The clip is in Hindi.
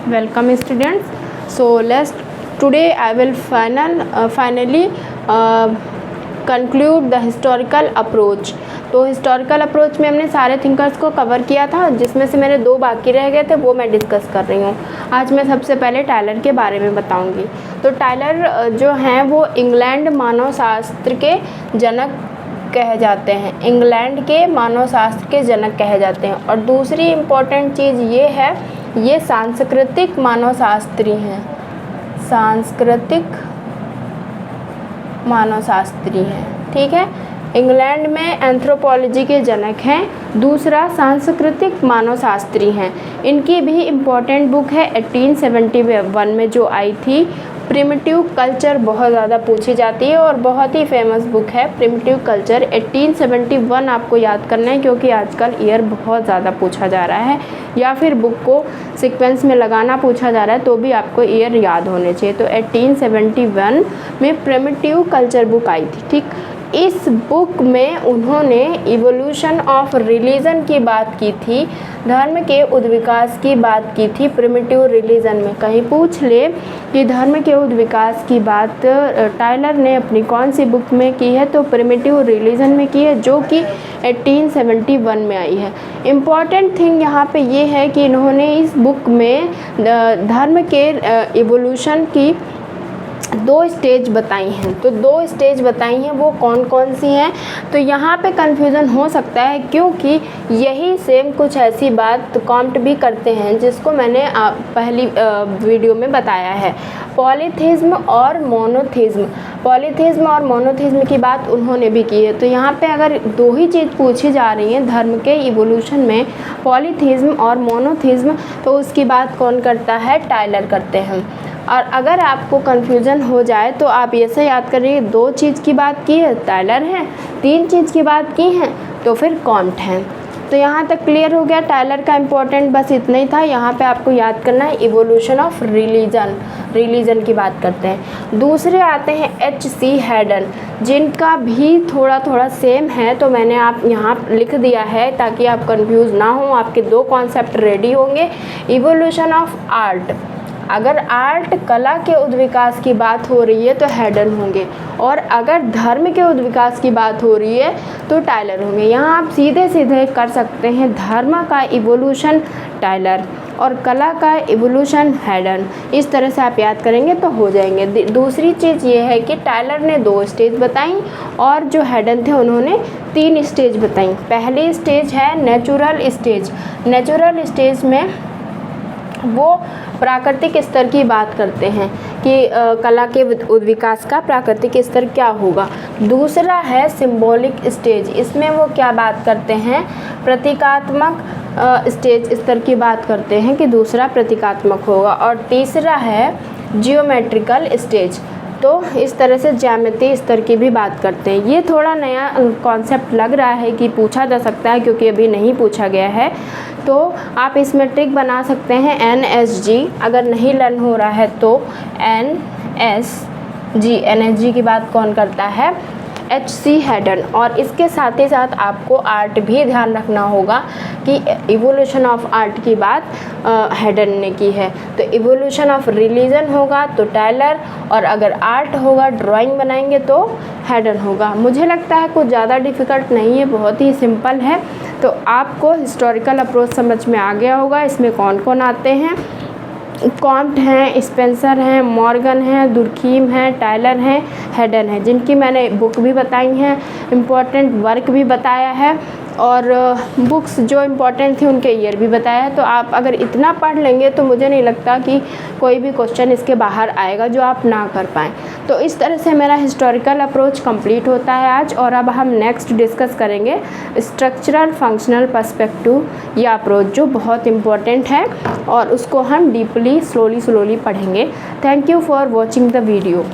Welcome students. So today I will finally conclude the historical approach. तो हिस्टोरिकल अप्रोच में हमने सारे थिंकर्स को कवर किया था, जिसमें से मेरे 2 बाकी रह गए थे, वो मैं डिस्कस कर रही हूँ। आज मैं सबसे पहले टायलर के बारे में बताऊँगी। तो टायलर जो हैं वो इंग्लैंड मानव शास्त्र के जनक कहे जाते हैं, इंग्लैंड के मानव शास्त्र के जनक कहे जाते हैं। और दूसरी इम्पोर्टेंट चीज़ ये है, ये सांस्कृतिक मानवशास्त्री हैं, सांस्कृतिक मानवशास्त्री हैं। ठीक है, इंग्लैंड में एंथ्रोपोलॉजी के जनक हैं। दूसरा सांस्कृतिक मानवशास्त्री हैं। इनकी भी इम्पोर्टेंट बुक है 1871 में जो आई थी, प्रिमिटिव कल्चर। बहुत ज़्यादा पूछी जाती है और बहुत ही फेमस बुक है प्रिमिटिव कल्चर। 1871 आपको याद करना है, क्योंकि आजकल ईयर बहुत ज़्यादा पूछा जा रहा है, या फिर बुक को सीक्वेंस में लगाना पूछा जा रहा है तो भी आपको ईयर याद होने चाहिए। तो 1871 में प्रिमिटिव कल्चर बुक आई थी। ठीक, इस बुक में उन्होंने इवोल्यूशन ऑफ रिलीजन की बात की थी, धर्म के उद्विकास की बात की थी प्रिमिटिव रिलीजन में। कहीं पूछ ले कि धर्म के उद्विकास की बात टायलर ने अपनी कौन सी बुक में की है, तो प्रिमिटिव रिलीजन में की है, जो कि 1871 में आई है। इम्पॉर्टेंट थिंग यहाँ पे ये है कि इन्होंने इस बुक में धर्म के इवोल्यूशन की 2 स्टेज बताई हैं। तो 2 स्टेज बताई हैं, वो कौन कौन सी हैं? तो यहाँ पे कन्फ्यूज़न हो सकता है, क्योंकि यही सेम कुछ ऐसी बात कॉम्ट भी करते हैं, जिसको मैंने पहली वीडियो में बताया है, पॉलीथिज्म और मोनोथिज्म। पॉलीथिज्म और मोनोथिज्म की बात उन्होंने भी की है। तो यहाँ पे अगर 2 ही चीज़ पूछी जा रही हैं धर्म के इवोल्यूशन में, पॉलीथिज्म और मोनोथिज्म, तो उसकी बात कौन करता है? टायलर करते हैं। और अगर आपको कन्फ्यूज़न हो जाए तो आप ये से याद करिए, 2 चीज़ की बात की है टायलर हैं, 3 चीज़ की बात की हैं तो फिर कॉम्ट हैं। तो यहाँ तक क्लियर हो गया। टायलर का इम्पोर्टेंट बस इतना ही था। यहाँ पे आपको याद करना है इवोल्यूशन ऑफ रिलीजन की बात करते हैं। दूसरे आते हैं H.C. हैडन, जिनका भी थोड़ा थोड़ा सेम है, तो मैंने आप यहाँ लिख दिया है ताकि आप कंफ्यूज ना हो। आपके 2 कॉन्सेप्ट रेडी होंगे। इवोल्यूशन ऑफ आर्ट, अगर आर्ट कला के उद्विकास की बात हो रही है तो हैडन होंगे, और अगर धर्म के उद्विकास की बात हो रही है तो टायलर होंगे। यहाँ आप सीधे सीधे कर सकते हैं, धर्म का इवोल्यूशन टायलर और कला का इवोल्यूशन हैडन। इस तरह से आप याद करेंगे तो हो जाएंगे। दूसरी चीज़ ये है कि टायलर ने 2 स्टेज बताई और जो हैडन थे उन्होंने 3 स्टेज बताई। पहली स्टेज है नेचुरल स्टेज। नेचुरल स्टेज में वो प्राकृतिक स्तर की बात करते हैं कि कला के विकास का प्राकृतिक स्तर क्या होगा। दूसरा है सिंबॉलिक स्टेज, इसमें वो क्या बात करते हैं? प्रतीकात्मक स्टेज स्तर की बात करते हैं कि दूसरा प्रतीकात्मक होगा। और तीसरा है जियोमेट्रिकल स्टेज, तो इस तरह से ज्यामितीय स्तर की भी बात करते हैं। ये थोड़ा नया कॉन्सेप्ट लग रहा है कि पूछा जा सकता है, क्योंकि अभी नहीं पूछा गया है। तो आप इसमें ट्रिक बना सकते हैं NSG, अगर नहीं लर्न हो रहा है तो NSG की बात कौन करता है? H.C. हैडन। और इसके साथ ही साथ आपको आर्ट भी ध्यान रखना होगा कि इवोल्यूशन ऑफ आर्ट की बात हैडन ने की है। तो इवोल्यूशन ऑफ रिलीजन होगा तो टायलर, और अगर आर्ट होगा, ड्राइंग बनाएंगे, तो हैडन होगा। मुझे लगता है कुछ ज़्यादा डिफ़िकल्ट नहीं है, बहुत ही सिंपल है। तो आपको हिस्टोरिकल अप्रोच समझ में आ गया होगा। इसमें कौन कौन आते हैं? कॉम्ट हैं, स्पेंसर हैं, मॉर्गन हैं, दुर्खीम हैं, टायलर हैं, हैडन हैं, जिनकी मैंने बुक भी बताई हैं, इम्पोर्टेंट वर्क भी बताया है, और बुक्स जो इम्पोर्टेंट थी उनके ईयर भी बताया है। तो आप अगर इतना पढ़ लेंगे तो मुझे नहीं लगता कि कोई भी क्वेश्चन इसके बाहर आएगा जो आप ना कर पाएँ। तो इस तरह से मेरा हिस्टोरिकल अप्रोच कंप्लीट होता है आज। और अब हम नेक्स्ट डिस्कस करेंगे स्ट्रक्चरल फंक्शनल पर्सपेक्टिव, या अप्रोच जो बहुत इम्पोर्टेंट है, और उसको हम डीपली स्लोली पढ़ेंगे। Thank you for watching the video.